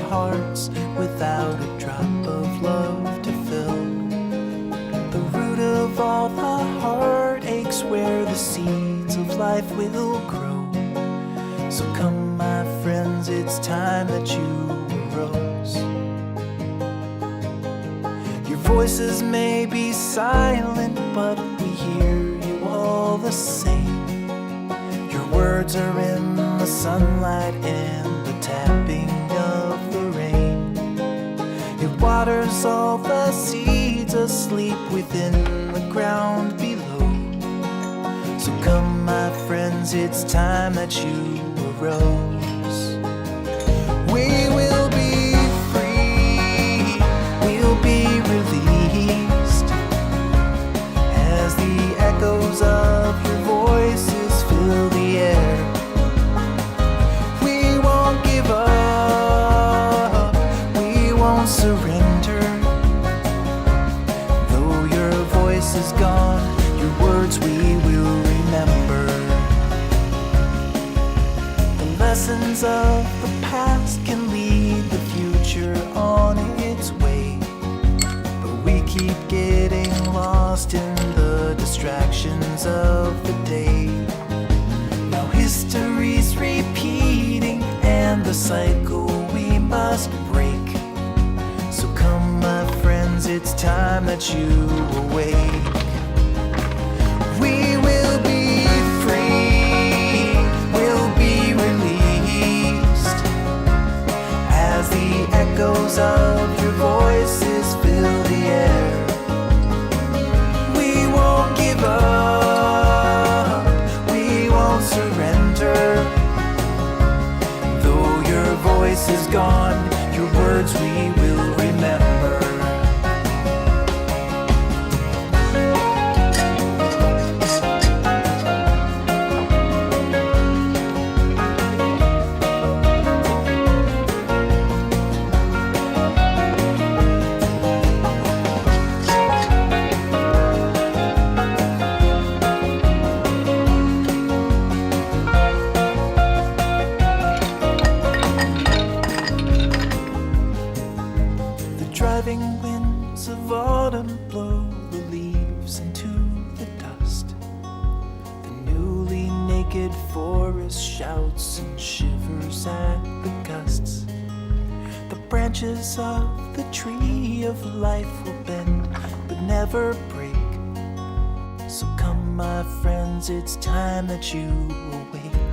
hearts without a drop of love to fill. The root of all the heartaches where the seeds of life will grow. So come my friends, it's time that you arose. Your voices may be silent, but we hear you all the same. Your words are in the sunlight and the tapping of the rain. It waters all the seeds asleep within the ground below. So come my friends, it's time that you arose. We will be free, we'll be released as the echoes of your voices fill the air. We won't give up, we won't surrender. Though your voice is gone, your words we will remember. The lessons of the past can lead the future on its way, but we keep getting lost in the distractions of the day. Now history's repeating and the cycle we must break. So come my friends, it's time that you awake. We will be free, we'll be released as the echoes of your voices fill the air. We won't give up, we won't surrender. Though your voice is gone, your words we will remember. Driving winds of autumn blow the leaves into the dust. The newly naked forest shouts and shivers at the gusts. The branches of the tree of life will bend but never break. So come my friends, it's time that you awake.